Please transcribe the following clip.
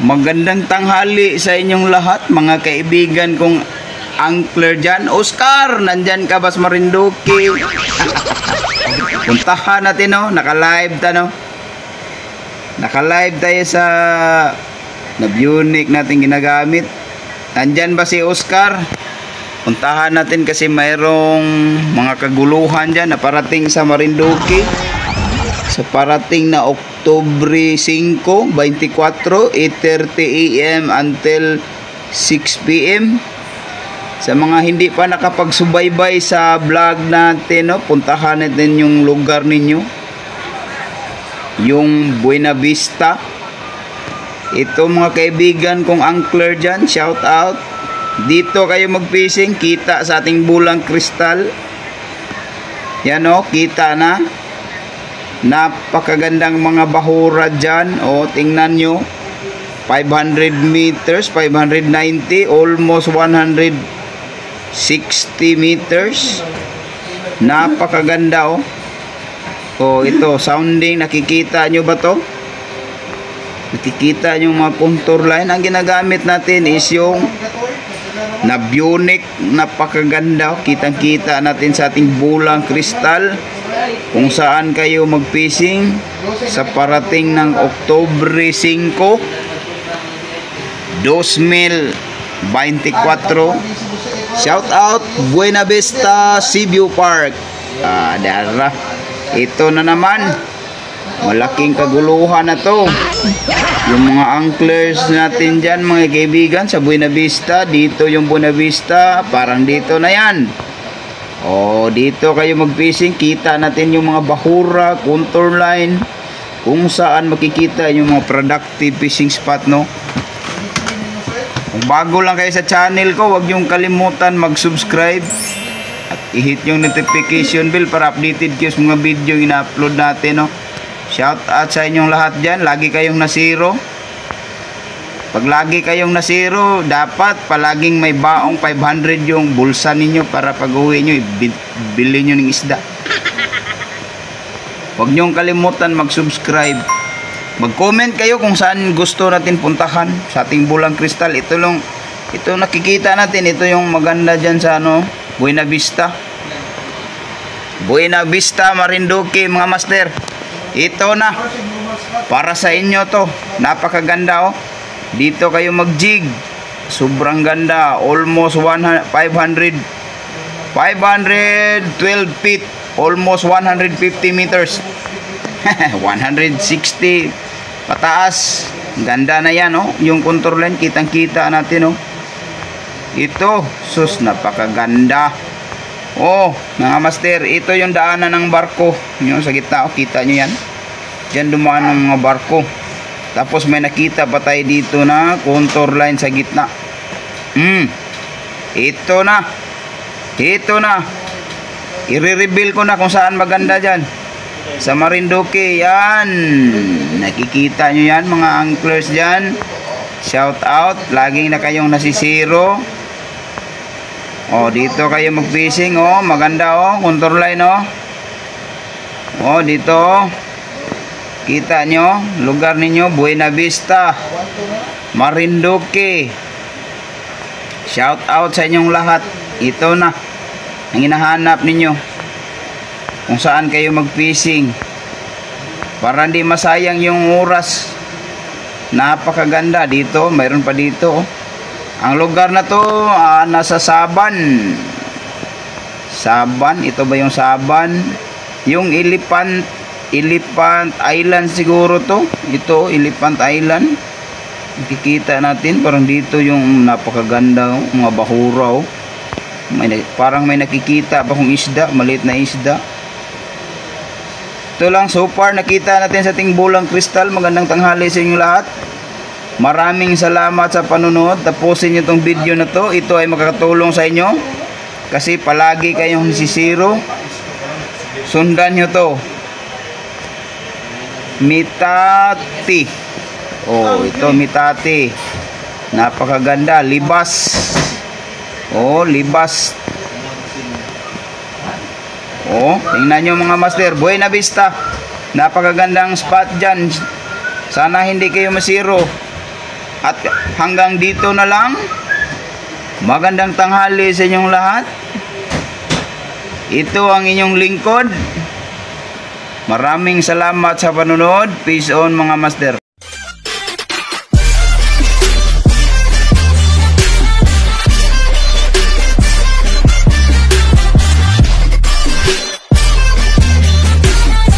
Magandang tanghali sa inyong lahat, mga kaibigan kong angler dyan. Oscar, nandyan ka ba sa Marinduque? Puntahan natin, no? Naka-live tayo, no? Naka-live tayo sa Nabionic natin ginagamit. Nandyan ba si Oscar? Puntahan natin kasi mayroong mga kaguluhan dyan na parating sa Marinduque. Sa parating na Oktubre 5, 24, 8:30 AM until 6 PM. Sa mga hindi pa nakapagsubaybay sa vlog natin, no, puntahan natin yung lugar ninyo. Yung Buena Vista. Ito mga kaibigan kong angler dyan, shout out. Dito kayo mag-fishing, kita sa ating bulang kristal. Yan o, kita na. Napakagandang mga bahura dyan. O, tingnan nyo. 500 meters, 590, almost 160 meters. Napakaganda o. O, ito, sounding. Nakikita nyo ba to? Nakikita nyo mga contour line. Ang ginagamit natin is yung Nabionic. Napakaganda. Kitang-kita natin sa ating bulang kristal. Kung saan kayo mag-fishing sa parating ng Oktubre 5, 2024. Shout out Buena Vista Seaview Park. Dara. Ito na naman. Malaking kaguluhan na to. Yung mga anglers natin dyan, mga kaibigan, sa Buena Vista. Dito yung Buena Vista. Parang dito na yan. O, dito kayo mag-fishing. Kita natin yung mga bahura, contour line. Kung saan makikita yung mga productive fishing spot, no? Kung bago lang kayo sa channel ko, huwag yung kalimutan mag-subscribe. At i-hit yung notification bell para updated kayo sa mga video yung ina-upload natin, no? Shout out sa inyong lahat dyan. Lagi kayong nasiro. Pag lagi kayong nasiro, dapat palaging may baong 500 yung bulsa ninyo para pag uwi nyo, bili nyo ng isda. Huwag nyo kalimutan mag-subscribe. Mag-comment kayo kung saan gusto natin puntahan sa ating bulang kristal. Ito nakikita natin. Ito yung maganda dyan sa Buena Vista. Buena Vista, Marinduque, mga master. Ito na. Para sa inyo to. Napakaganda oh. Dito kayo mag-jig. Sobrang ganda. Almost 512 feet. Almost 150 meters. 160 pataas. Ganda na yan, oh. Yung contour line, kitang-kita natin, oh. Ito, sus, napakaganda. Oh, mga master, ito yung daanan ng barko. Yung sa gitna, oh, kita nyo yan. Diyan dumaan ng mga barko. Tapos may nakita pa tayo dito na contour line sa gitna. Ito na. Ito na. I-reveal ko na kung saan maganda dyan. Sa Marinduque, yan. Nakikita nyo yan, mga anglers dyan. Shout out. Laging na kayong nasisiro. O, dito kayo mag-fishing. O, maganda o. Contour line o. O, dito o. Kita nyo, lugar ninyo, Buena Vista, Marinduque. Shout out sa inyong lahat. Ito na ang hinahanap ninyo. Kung saan kayo mag-fishing para hindi masayang yung oras. Napakaganda dito. Mayroon pa dito. Ang lugar na to, nasa Saban. Saban, ito ba yung Saban? Yung Elephant Island siguro to. Ito, Elephant Island. Nakikita natin, parang dito yung napakaganda, oh, mga bahura, oh. Parang may nakikita pa kung isda, maliit na isda. Ito lang, so far nakita natin sa ating bulang kristal. Magandang tanghali sa inyo lahat. Maraming salamat sa panunood. Tapusin nyo itong video na to. Ito ay makakatulong sa inyo kasi palagi kayong nasisiro. Sundan nyo to. Mitati. Oh, ito Mitati. Napakaganda. Libas. Oh, libas. Oh, tingnan nyo mga master. Buena Vista. Napakagandang spot dyan. Sana hindi kayo masiro. At hanggang dito na lang. Magandang tanghali sa inyong lahat. Ito ang inyong lingkod. Maraming salamat sa panunod. Peace on mga master.